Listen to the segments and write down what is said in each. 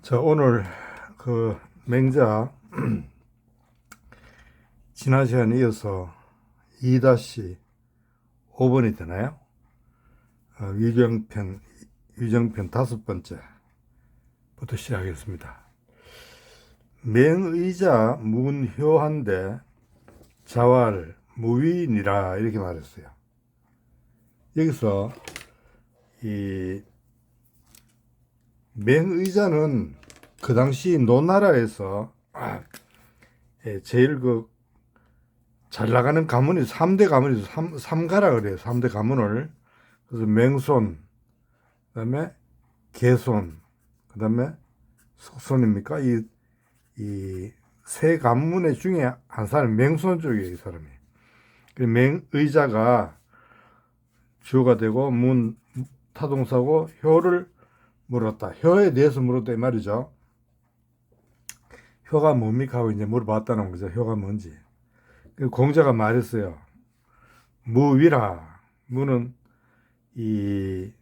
자, 오늘 그 맹자 지난 시간에 이어서 2-5번이 되나요? 위정편 5번째부터 시작하겠습니다. 맹의자 문효한데 자활 무위니라 이렇게 말했어요. 여기서 이 맹의자는 그 당시 노나라에서 제일 잘 나가는 가문이 3대 가문이죠. 삼가라 그래요. 3대 가문을. 그래서 맹손, 그다음에 개손, 그다음에 숙손입니까? 이 세 가문의 중에 한 사람이 맹손 쪽이에요, 이 사람이. 맹의자가 주어가 되고 타동사고 효를 물었다. 효에 대해서 물었다 이 말이죠. 효가 뭡니까 하고 이제 물어봤다는 거죠. 효가 뭔지. 공자가 말했어요. 무위라. 무는 이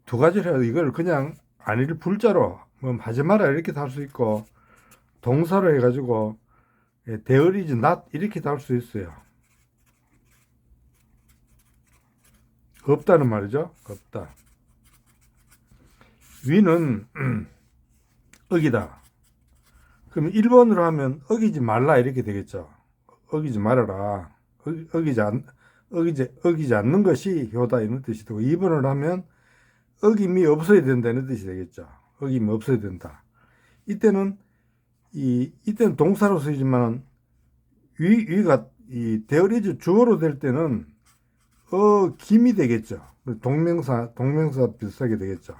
두 가지로 이걸 그냥 안일 불자로 뭐 하지 마라 이렇게 달 수 있고 동사로 해가지고 there is not 이렇게 달 수 있어요. 없다는 말이죠. 없다. 위는 어기다. 그럼 1번으로 하면 어기지 말라 이렇게 되겠죠. 어기지 말아라. 어기지 않는 것이 효다 이런 뜻이 되고 2번으로 하면 어김이 없어야 된다 이런 뜻이 되겠죠. 어김이 없어야 된다. 이때는 동사로 쓰이지만 위가 대어리즈 주어로 될 때는 김이 되겠죠. 동명사 비슷하게 되겠죠.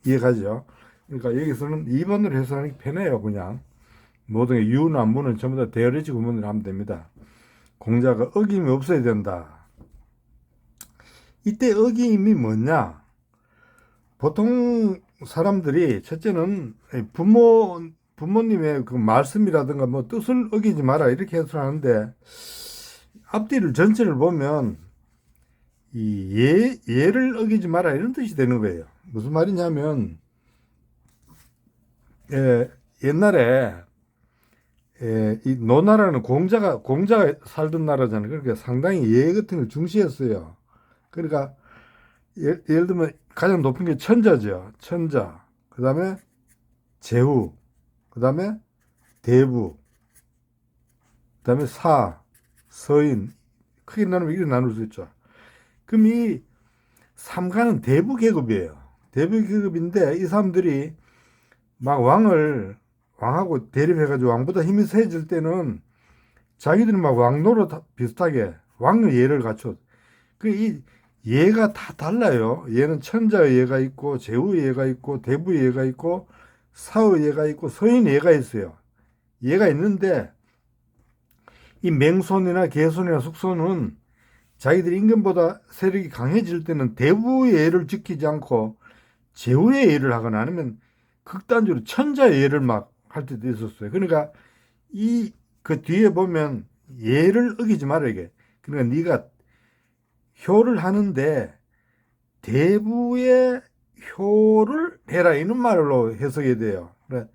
이해가죠? 그러니까 여기서는 2번으로 해석하는 게 편해요. 그냥 모든 게 유나 무는 전부 다 대어리즈 구문으로 하면 됩니다. 공자가 어김이 없어야 된다. 이때 어김이 뭐냐? 보통 사람들이 첫째는 부모님의 그 말씀이라든가 뭐 뜻을 어기지 마라 이렇게 해석하는데 앞뒤를 전체를 보면 예를 어기지 마라 이런 뜻이 되는 거예요. 무슨 말이냐면 옛날에 이 노나라는 공자가 살던 나라잖아요. 그러니까 상당히 예 같은 걸 중시했어요. 그러니까 예를 들면 가장 높은 게 천자죠. 천자. 그 다음에 제후. 그 다음에 대부. 그 다음에 서인. 크게 나누면 이렇게 나눌 수 있죠. 그럼 이 삼가는 대부 계급이에요. 대부 계급인데 이 사람들이 막 왕하고 대립해가지고 왕보다 힘이 세질 때는 자기들은 막 왕노로 비슷하게 왕의 예를 갖춰. 이 예가 다 달라요. 예는 천자의 예가 있고 제후의 예가 있고 대부의 예가 있고 사의 예가 있고 서인의 예가 있어요. 예가 있는데 이 맹손이나 개손이나 숙손은 자기들이 임금보다 세력이 강해질 때는 대부의 예를 지키지 않고 제후의 예를 하거나 아니면 극단적으로 천자의 예를 막 할 때도 있었어요. 그러니까 그 뒤에 보면 예를 어기지 마라 이게. 그러니까 네가 효를 하는데 대부의 효를 해라 이런 말로 해석해야 돼요. 그러니까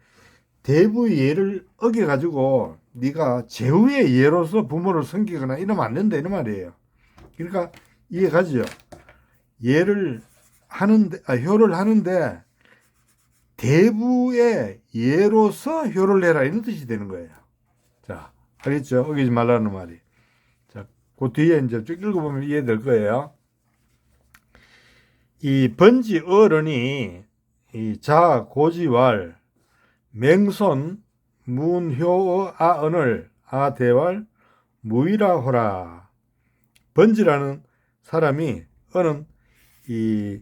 대부의 예를 어겨가지고 네가 제후의 예로서 부모를 섬기거나 이러면 안 된다 이런 말이에요. 그러니까 이해가죠? 예를 하는데 효를 하는데 대부의 예로서 효를 내라 이런 뜻이 되는 거예요. 자, 알겠죠? 어기지 말라는 말이. 자, 그 뒤에 이제 쭉 읽어보면 이해될 거예요. 이 번지 어른이 이 자 고지왈 맹손 문효의 아언을 아대왈 무이라호라. 번지라는 사람이 어는 이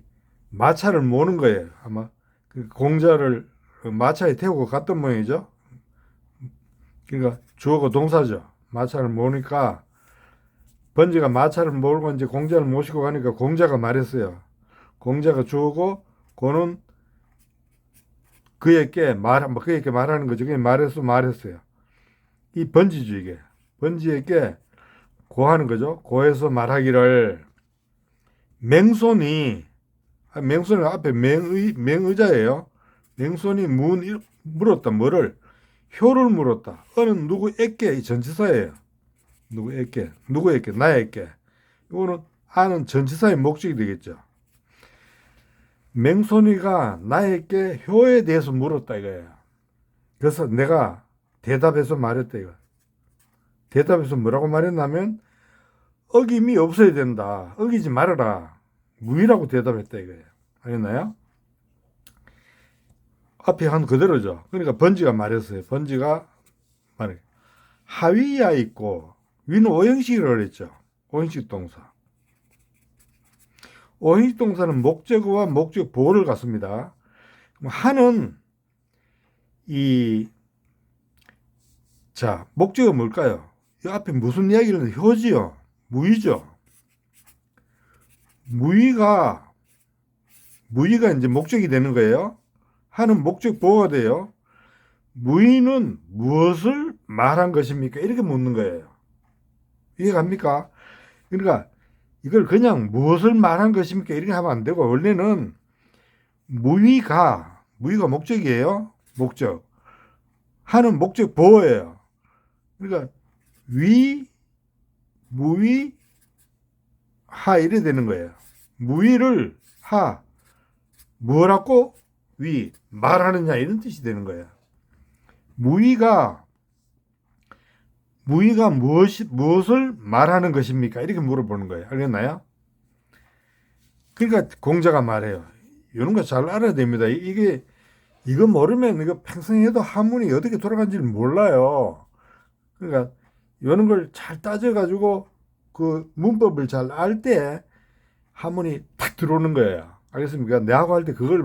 마차를 모는 거예요. 아마 그 공자를 마차에 태우고 갔던 모양이죠. 그러니까 주어가 동사죠. 마차를 모니까 번지가 마차를 몰고 이제 공자를 모시고 가니까 공자가 말했어요. 공자가 주어고 고는 그에게 말하는 거죠. 그게 말했어요. 이 번지죠 이게. 번지에게 고하는 거죠. 고해서 말하기를 맹손이 앞에 맹의자예요. 맹손이 물었다. 뭐를? 효를 물었다. 어느 누구에게, 이 전치사예요. 누구에게, 누구에게, 나에게. 이거는 아는 전치사의 목적이 되겠죠. 맹손이가 나에게 효에 대해서 물었다 이거예요. 그래서 내가 대답해서 말했다 이거. 대답해서 뭐라고 말했냐면 어김이 없어야 된다. 어기지 말아라. 무의라고 대답했다 이거예요. 알겠나요? 앞에 한 그대로죠. 그러니까 번지가 말했어요. 번지가 말해. 하위야 있고 위는 오형식이라고 그랬죠. 오형식 동사. 오형식 동사는 목적어와 목적 보호를 갖습니다. 하는 자, 목적은 뭘까요? 이 앞에 무슨 이야기를 하는데 효지요. 무의죠. 무의가 이제 목적이 되는 거예요. 하는 목적 보호가 돼요. 무의는 무엇을 말한 것입니까? 이렇게 묻는 거예요. 이해갑니까? 그러니까 이걸 그냥 무엇을 말한 것입니까? 이렇게 하면 안 되고 원래는 무의가 목적이에요. 목적. 하는 목적 보호예요. 그러니까 무의, 하 이래 되는 거예요. 무의를 뭐라고 말하느냐 이런 뜻이 되는 거예요. 무의가 무엇을 말하는 것입니까? 이렇게 물어보는 거예요. 알겠나요? 그러니까 공자가 말해요. 이런 거 잘 알아야 됩니다. 이거 모르면 이거 평생 해도 한문이 어떻게 돌아가는지 몰라요. 그러니까 이런 걸 잘 따져가지고 그 문법을 잘 알 때 한문이 탁 들어오는 거예요. 알겠습니까? 내하고 할 때 그걸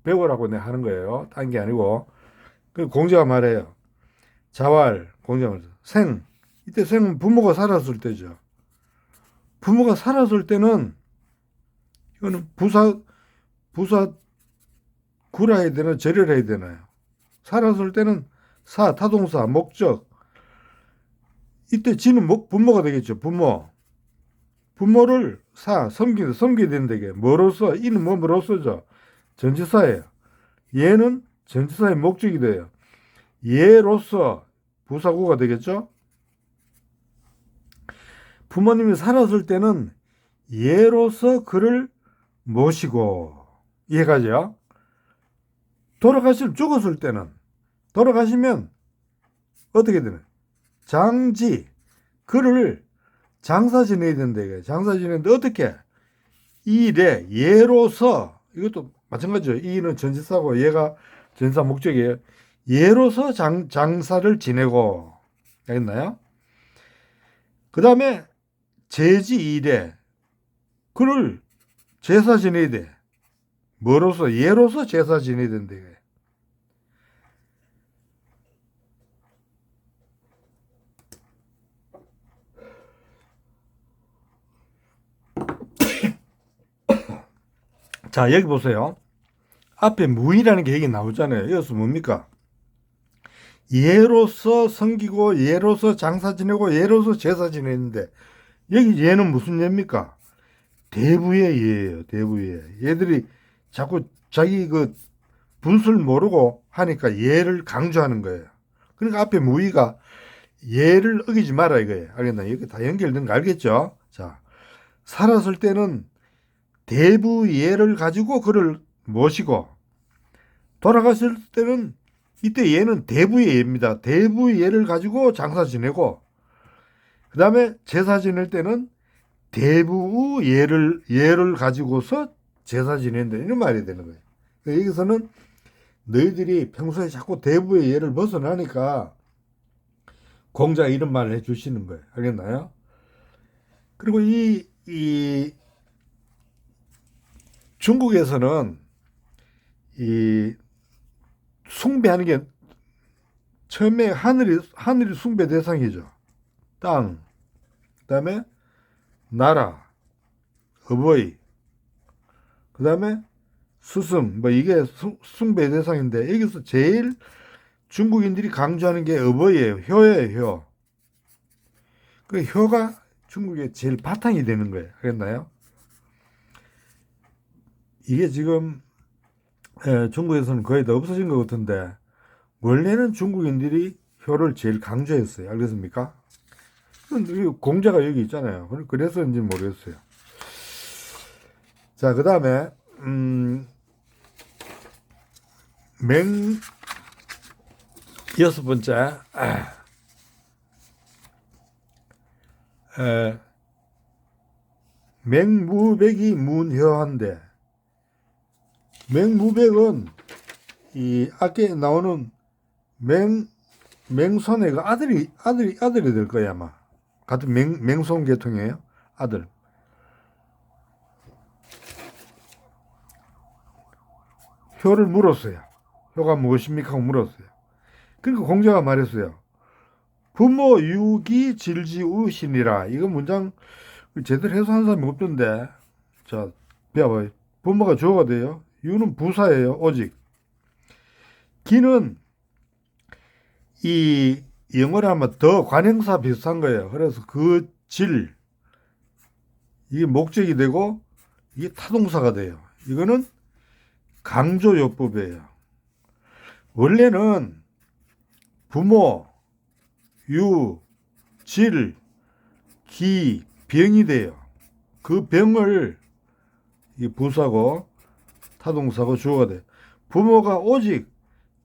배우라고 내가 하는 거예요. 딴 게 아니고. 그 공자가 말해요. 자활, 공자가 말해요. 생. 이때 생은 부모가 살았을 때죠. 부모가 살았을 때는 이거는 부사 구라해야 되나 절여해야 되나요? 살았을 때는 타동사, 목적. 이때 지는 부모가 되겠죠. 부모를 섬겨야 된다. 이게 뭐로서? 이는 뭐로서죠? 전치사예요. 얘는 전치사의 목적이 돼요. 얘로서 부사구가 되겠죠? 부모님이 살았을 때는 얘로서 그를 모시고 이해가죠? 돌아가시면 어떻게 되나요? 그를 장사 지내야 된다. 장사 지내는데 어떻게? 얘로서 이것도 마찬가지죠. 이는 전치사고 얘가 전치사 목적이에요. 얘로서 장사를 지내고 알겠나요? 그 다음에 그를 제사 지내야 돼. 뭐로서? 얘로서 제사 지내야 된다. 자, 여기 보세요. 앞에 무의라는 게 여기 나오잖아요. 여기서 뭡니까? 얘로서 섬기고 얘로서 장사 지내고 얘로서 제사 지내는데 여기 얘는 무슨 얘입니까? 대부의 얘예요. 대부의 얘. 얘들이 자꾸 자기 그 분수를 모르고 하니까 얘를 강조하는 거예요. 그러니까 앞에 무의가 얘를 어기지 마라 이거예요. 알겠나? 여기 다 연결된 거 알겠죠? 자, 살았을 때는 대부 얘를 가지고 그를 모시고 돌아갔을 때는 이때 얘는 대부의 얘입니다. 대부의 얘를 가지고 장사 지내고 그 다음에 제사 지낼 때는 대부 얘를 가지고서 제사 지낸다 이런 말이 되는 거예요. 여기서는 너희들이 평소에 자꾸 대부의 얘를 벗어나니까 공자가 이런 말을 해주시는 거예요. 알겠나요? 그리고 이 중국에서는 이 숭배하는 게 처음에 하늘이 숭배 대상이죠. 땅, 그다음에 나라, 어버이, 그다음에 스승, 뭐 이게 숭배 대상인데 여기서 제일 중국인들이 강조하는 게 어버이예요. 효예요, 효. 그 효가 중국의 제일 바탕이 되는 거예요. 알겠나요? 이게 지금 중국에서는 거의 다 없어진 것 같은데 원래는 중국인들이 효를 제일 강조했어요. 알겠습니까? 공자가 여기 있잖아요. 그래서인지 모르겠어요. 자, 그 다음에 여섯 번째, 맹무백이 문효한데, 맹무백은 이 앞에 나오는 맹손해가 아들이 될 거야, 아마. 같은 맹손 계통이에요. 아들. 효를 물었어요. 효가 무엇입니까? 하고 물었어요. 그러니까 공자가 말했어요. 부모 유기 질지우신이라. 이거 문장 제대로 해석하는 사람이 없던데. 자, 배워봐요. 부모가 주어가 돼요. 유는 부사예요. 오직. 기는 이 영어로 하면 더 관행사 비슷한 거예요. 그래서 그 질, 이게 목적이 되고 이게 타동사가 돼요. 이거는 강조요법이에요. 원래는 부모, 유, 질, 기, 병이 돼요. 그 병을 이 부사고 타동사고 주어가 돼요. 부모가 오직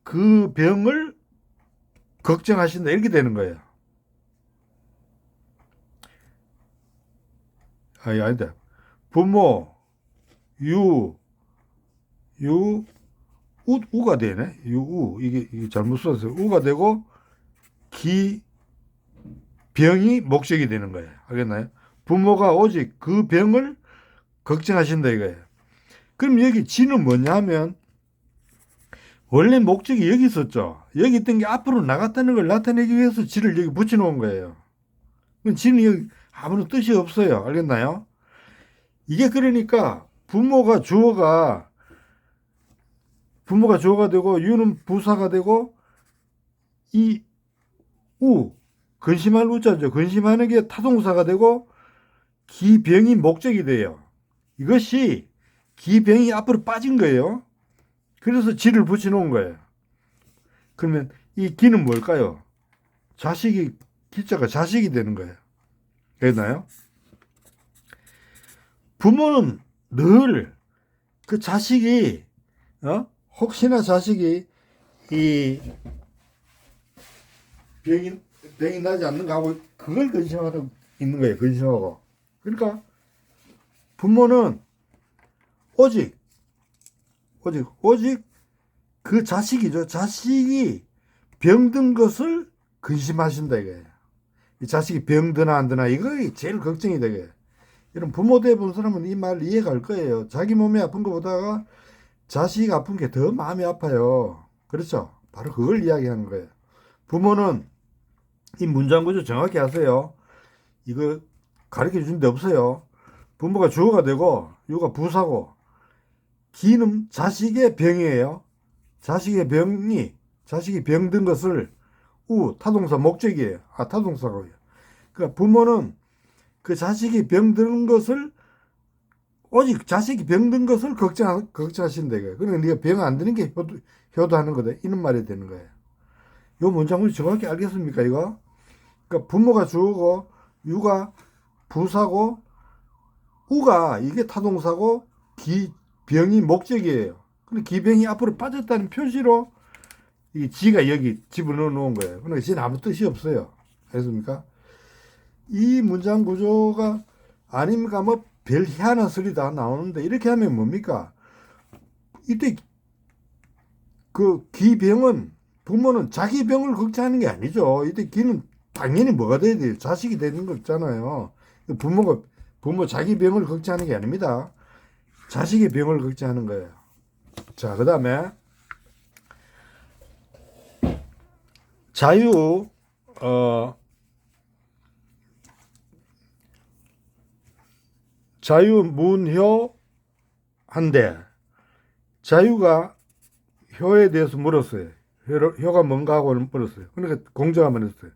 그 병을 걱정하신다 이렇게 되는 거예요. 아니다. 부모, 우가 되네. 이게 잘못 썼어요. 우가 되고 병이 목적이 되는 거예요. 알겠나요? 부모가 오직 그 병을 걱정하신다 이거예요. 그럼 여기 지는 뭐냐 하면 원래 목적이 여기 있었죠. 여기 있던 게 앞으로 나갔다는 걸 나타내기 위해서 지를 여기 붙여놓은 거예요. 지는 여기 아무런 뜻이 없어요. 알겠나요? 이게 그러니까 부모가 주어가 되고 유는 부사가 되고 이 근심할 우자죠. 근심하는 게 타동사가 되고 기병이 목적이 돼요. 이것이 기병이 앞으로 빠진 거예요. 그래서 지를 붙여놓은 거예요. 그러면 이 기는 뭘까요? 기자가 자식이 되는 거예요. 됐나요? 부모는 늘 그 자식이 혹시나 자식이 이 병이 나지 않는가 하고 그걸 근심하고 있는 거예요. 근심하고. 그러니까 부모는 오직 그 자식이죠. 자식이 병든 것을 근심하신다 이거예요. 이 자식이 병드나 안 드나 이거 제일 걱정이 되게. 이런 부모 돼본 사람은 이 말 이해가 갈 거예요. 자기 몸이 아픈 것보다가 자식이 아픈 게 더 마음이 아파요. 그렇죠? 바로 그걸 이야기하는 거예요. 부모는 이 문장 구조 정확히 하세요. 이거 가르쳐 준 데 없어요. 부모가 주어가 되고 유가 부사고 기는 자식의 병이에요. 자식이 병든 것을 타동사 목적이에요. 타동사고요. 그러니까 부모는 그 자식이 병든 것을 오직 자식이 병든 것을 걱정하신다 이거예요. 그러니까 네가 병 안 드는 게 효도하는 거다. 이런 말이 되는 거예요. 요 문장을 정확히 알겠습니까 이거? 그러니까 부모가 주어고 유가 부사고 우가 이게 타동사고 병이 목적이에요. 근데 기병이 앞으로 빠졌다는 표시로 이 지가 여기 집어넣어 놓은 거예요. 그러니까 지는 아무 뜻이 없어요. 알겠습니까? 이 문장 구조가 아닙니까? 뭐 별 희한한 소리 다 나오는데 이렇게 하면 뭡니까? 이때 그 기병은 부모는 자기 병을 걱정하는 게 아니죠. 이때 기는 당연히 뭐가 돼야 돼요? 자식이 되는 거 있잖아요. 부모 자기 병을 걱정하는 게 아닙니다. 자식의 병을 걱정하는 거예요. 자, 그 다음에 자유문효한데 자유가 효에 대해서 물었어요. 효가 뭔가 하고 물었어요. 그러니까 공자가 말했어요.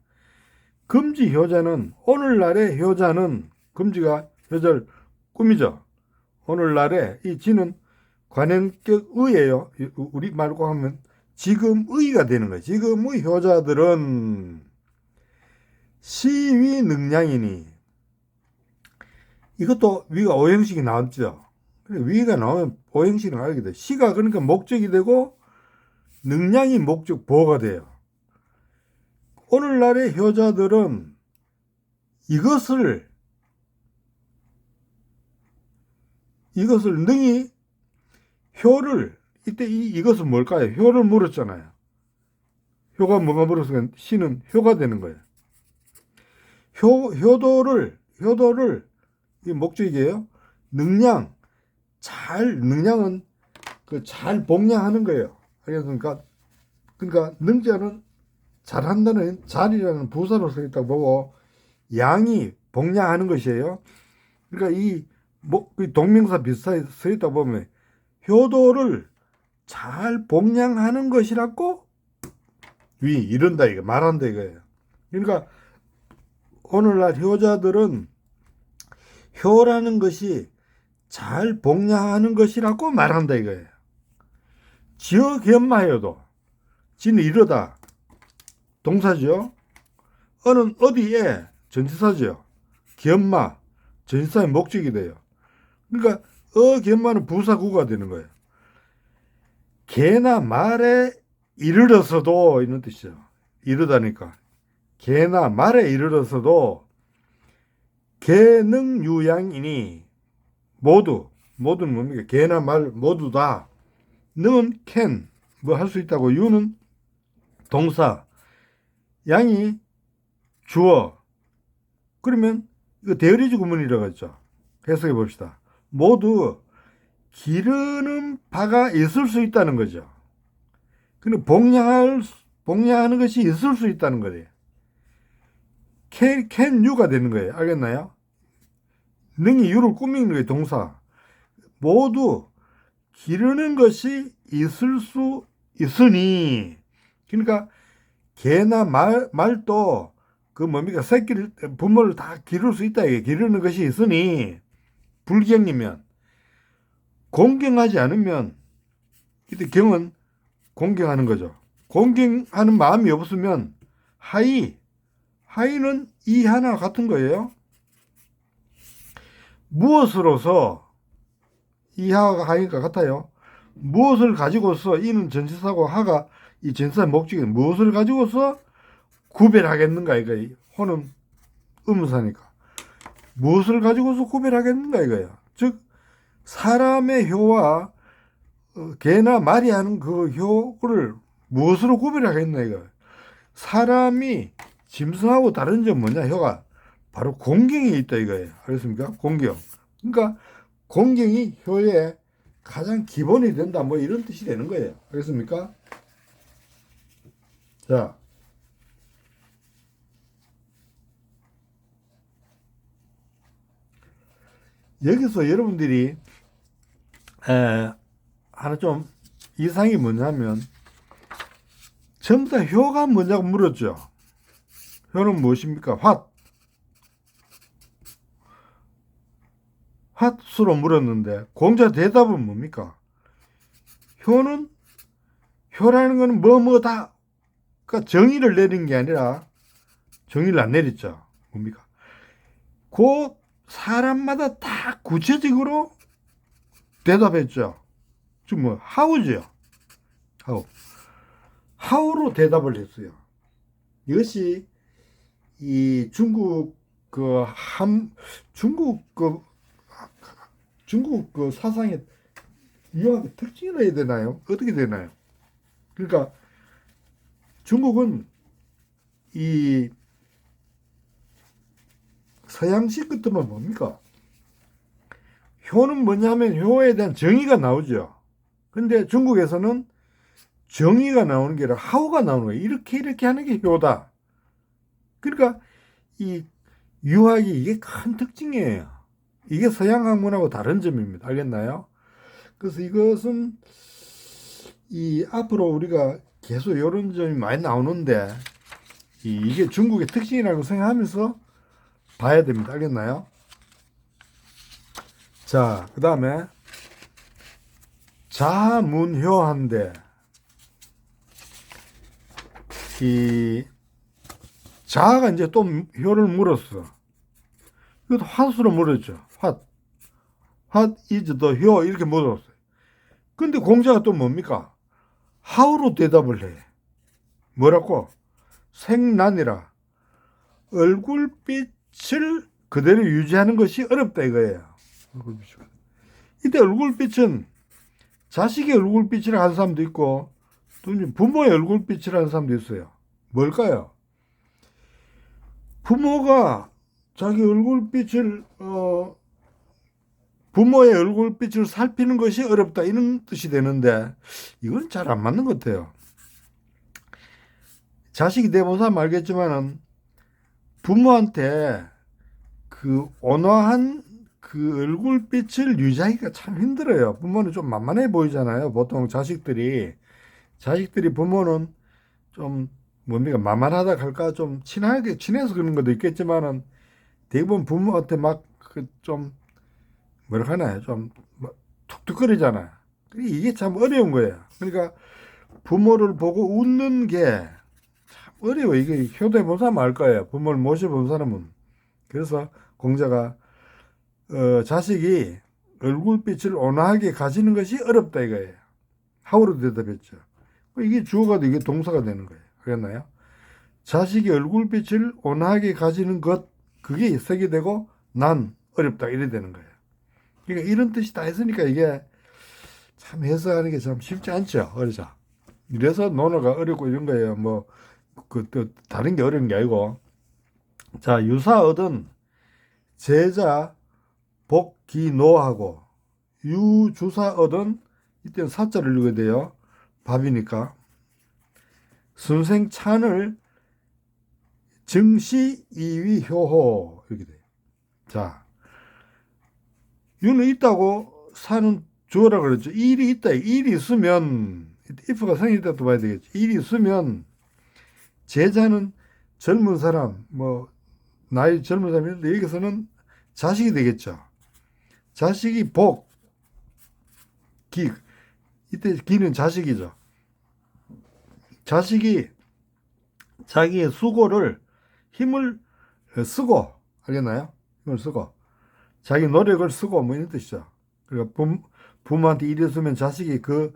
금지 효자는 오늘날의 효자는 금지가 효자를 꾸미죠. 오늘날에 이 지는 관행격 의예요. 우리 말고 하면 지금의가 되는 거예요. 지금의 효자들은 시위 능량이니, 이것도 위가 오형식이 나왔죠. 위가 나오면 오형식이 나오게 돼. 시가 그러니까 목적이 되고 능량이 목적 보호가 돼요. 오늘날의 효자들은 이것을 능히 효를, 이때 이것은 뭘까요? 효를 물었잖아요. 효가 뭐가 물었으면 시는 효가 되는 거예요. 효도를 이 목적이에요. 능량은 잘 복량하는 거예요. 그러니까 능자는 잘한다는 잘이라는 부사로 써 있다고 보고, 양이 복량하는 것이에요. 그러니까 이 동명사 비슷하게 써 있다 보면 효도를 잘 복량하는 것이라고 이른다, 이거 말한다 이거예요. 그러니까 오늘날 효자들은 효라는 것이 잘 복량하는 것이라고 말한다 이거예요. 지어 견마해도 지는 이르다 동사죠. 어는 어디에 전치사죠. 견마 전치사의 목적이 돼요. 그러니까 견마는 부사구가 되는 거예요. 개나 말에 이르러서도 이런 뜻이죠. 이르다니까. 개나 말에 이르러서도 개능유양이니, 모두는 뭡니까? 개나 말 모두 다. 능은 can 뭐 할 수 있다고, 유는 동사, 양이 주어. 그러면 이거 대리지 구문이라고 했죠. 해석해 봅시다. 모두 기르는 바가 있을 수 있다는 거죠. 근데 복량하는 것이 있을 수 있다는 거예요. can you가 되는 거예요. 알겠나요? 능이 you를 꾸미는 거예요. 동사. 모두 기르는 것이 있을 수 있으니. 그러니까 개나 말도 뭡니까? 새끼를, 부모를 다 기를 수 있다. 이게 기르는 것이 있으니, 불경이면, 공경하지 않으면, 이때 경은 공경하는 거죠. 공경하는 마음이 없으면 하이는 이 하나 같은 거예요. 무엇으로서, 이하가 하이가 같아요. 무엇을 가지고서, 이는 전치사고 하가 이 전치사의 목적이 무엇을 가지고서 구별하겠는가 이거예요. 호는 음사니까. 무엇을 가지고서 구별하겠는가 이거야. 즉 사람의 효와 개나 말이 하는 그 효를 무엇으로 구별하겠나 이거. 사람이 짐승하고 다른 점 뭐냐, 효가 바로 공경에 있다 이거예요. 알겠습니까? 공경. 그러니까 공경이 효의 가장 기본이 된다, 뭐 이런 뜻이 되는 거예요. 알겠습니까? 자, 여기서 여러분들이 하나 좀 이상이 뭐냐면, 전부 다 효가 뭐냐고 물었죠. 효는 무엇입니까? 핫수로 물었는데 공자 대답은 뭡니까? 효라는 거는 뭐다. 그러니까 정의를 내린 게 아니라 정의를 안 내렸죠. 뭡니까? 그 사람마다 다 구체적으로 대답했죠. 지금 뭐 하우죠. 하우로 대답을 했어요. 이것이 이 중국 사상의 유학의 특징이라 해야 되나요? 어떻게 되나요? 그러니까 중국은 이 서양식 같으면 뭡니까? 효는 뭐냐면 효에 대한 정의가 나오죠. 근데 중국에서는 정의가 나오는 게 아니라 하우가 나오는 거예요. 이렇게 하는 게 효다. 그러니까 이 유학이 이게 큰 특징이에요. 이게 서양 학문하고 다른 점입니다. 알겠나요? 그래서 이것은 앞으로 우리가 계속 이런 점이 많이 나오는데, 이게 중국의 특징이라고 생각하면서 봐야 됩니다. 알겠나요? 자, 그 다음에 자문효한데 이 자가 이제 또 효를 물었어. 이것도 핫으로 물었죠. What is the 효 이렇게 물었어요. 근데 공자가 또 뭡니까? how로 대답을 해. 뭐라고? 생난이라 얼굴빛을 그대로 유지하는 것이 어렵다 이거예요. 이때 얼굴빛은 자식의 얼굴빛이라 하는 사람도 있고 또 부모의 얼굴빛이라 하는 사람도 있어요. 뭘까요? 부모가 자기 얼굴빛을 부모의 얼굴빛을 살피는 것이 어렵다 이런 뜻이 되는데 이건 잘 안 맞는 것 같아요. 자식이 돼본 사람 알겠지만은 부모한테 그 온화한 그 얼굴빛을 유지하기가 참 힘들어요. 부모는 좀 만만해 보이잖아요. 보통 자식들이 부모는 좀 뭡니까 만만하다 할까 좀 친하게 친해서 그런 것도 있겠지만은 대부분 부모한테 막 그 좀 뭐라 하나요? 좀 툭툭거리잖아요. 이게 참 어려운 거예요. 그러니까 부모를 보고 웃는 게 참 어려워. 이게 효도해 본 사람 알 거예요. 부모를 모셔본 사람은. 그래서 공자가 자식이 얼굴빛을 온화하게 가지는 것이 어렵다 이거예요. 하우로 대답했죠. 이게 주어가 되고 이게 동사가 되는 거예요. 그랬나요? 자식이 얼굴빛을 온화하게 가지는 것 그게 색이 되고 난 어렵다 이래 되는 거예요. 그러니까 이런 뜻이 다 했으니까 이게 참 해석하는 게 참 쉽지 않죠. 어려서. 이래서 논어가 어렵고 이런 거예요. 뭐 또 다른 게 어려운 게 아니고. 자, 유사어든 제자 복기노하고 유주사어든 이때는 사자를 읽어야 돼요. 밥이니까. 순생찬을 증시 이위효호 이렇게 돼요. 자, 유는 있다고 사는 주어라 그랬죠. 일이 있다. 일이 있으면 if가 생일때도 봐야 되겠죠. 일이 있으면 제자는 젊은 사람 뭐 나이 젊은 사람인데 여기서는 자식이 되겠죠. 자식이 복, 기 이때 기는 자식이죠. 자식이 자기의 수고를 힘을 쓰고 알겠나요? 힘을 쓰고 자기 노력을 쓰고 뭐 이런 뜻이죠. 그러니까 부모한테 일을 쓰면 자식이 그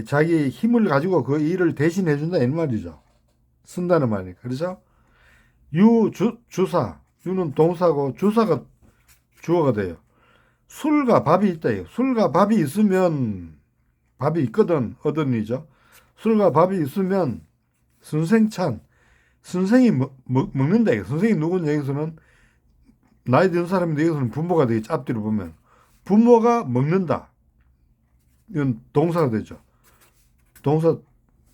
자기 힘을 가지고 그 일을 대신해 준다 이 말이죠. 쓴다는 말이니까. 그렇죠? 주사 유는 동사고 주사가 주어가 돼요. 술과 밥이 있다. 술과 밥이 있으면 밥이 있거든 어든이죠. 술과 밥이 있으면 선생찬 선생이 먹는다. 선생이 누구냐 여기서는 나이 든 사람인데 여기서는 부모가 되겠지. 앞뒤로 보면 부모가 먹는다. 이건 동사가 되죠. 동사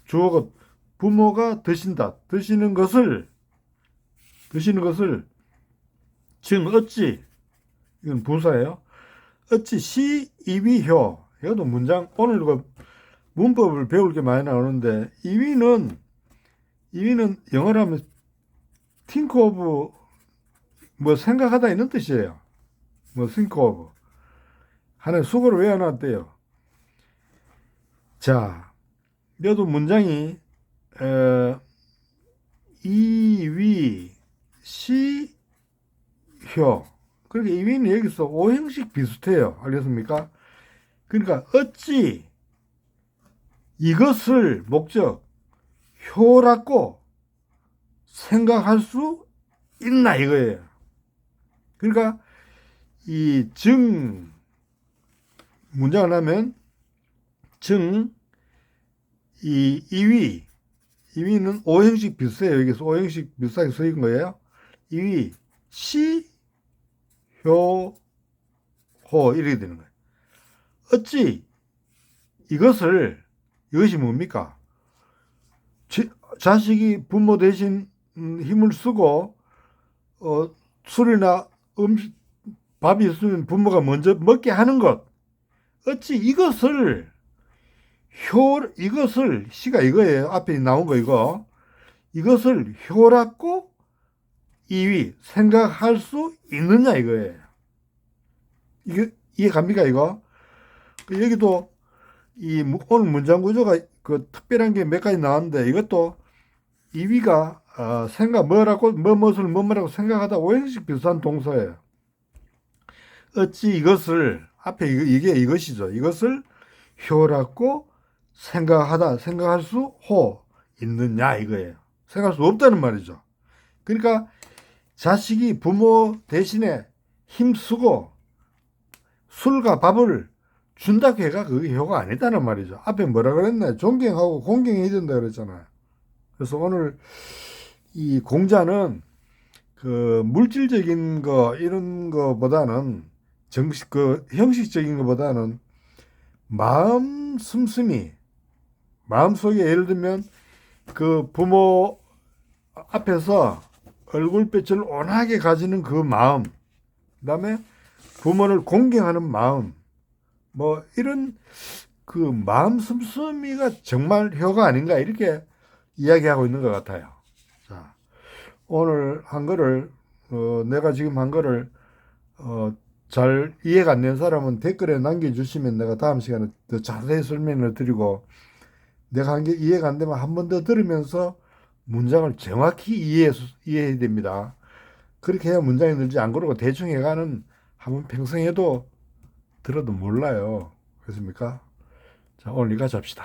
주어가 부모가 드신다. 드시는 것을 지금 어찌 이건 부사예요. 어찌 시이위효 이것도 문장 오늘 그 문법을 배울 게 많이 나오는데 이위는 영어로 하면 think of 뭐 생각하다 이런 뜻이에요. 뭐 think of 하나의 수고를 외워놨대요. 자, 여도 문장이 이위 시효 그러니까 이위는 여기서 오형식 비슷해요. 알겠습니까? 그러니까 어찌 이것을 목적 효라고 생각할 수 있나 이거예요. 그러니까 이 문장을 하면 이위는 오형식 비슷해요. 여기서 오형식 비슷하게 쓰인 거예요. 이위 시효호 이렇게 되는 거예요. 어찌 이것이 뭡니까? 자식이 부모 대신 힘을 쓰고 술이나 밥이 있으면 부모가 먼저 먹게 하는 것. 어찌 이것을 시가 이거예요. 앞에 나온 거 이거. 이것을 효라고 이위 생각할 수 있느냐 이거예요. 이해 갑니까 이거? 여기도 오늘 문장 구조가 그 특별한 게 몇 가지 나왔는데 이것도 이위가 생각 뭐라고 무엇을 뭐라고 생각하다 오형식 비슷한 동사예요. 어찌 이것을 앞에 이게 이것이죠. 이것을 효라고 생각할 수 있느냐 이거예요. 생각할 수 없다는 말이죠. 그러니까 자식이 부모 대신에 힘쓰고 술과 밥을 준다고 해가 그게 효가 아니다는 말이죠. 앞에 뭐라 그랬나요? 존경하고 공경해야 된다 그랬잖아요. 그래서 오늘 이 공자는 그 물질적인 거 이런 거보다는 형식적인 거보다는 마음 씀씀이 마음속에 예를 들면 그 부모 앞에서 얼굴빛을 온하게 가지는 그 마음, 그다음에 부모를 공경하는 마음, 뭐 이런 그 마음 씀씀이가 정말 효가 아닌가 이렇게 이야기하고 있는 것 같아요. 자, 오늘 한 거를 내가 지금 한 거를 잘 이해가 안 되는 사람은 댓글에 남겨주시면 내가 다음 시간에 더 자세히 설명을 드리고 내가 한 게 이해가 안 되면 한 번 더 들으면서 문장을 정확히 이해해야 됩니다. 그렇게 해야 문장이 늘지 안 그러고 대충 해가는 한번 평생 해도 들어도 몰라요. 그렇습니까? 자, 오늘 여기까지 합시다.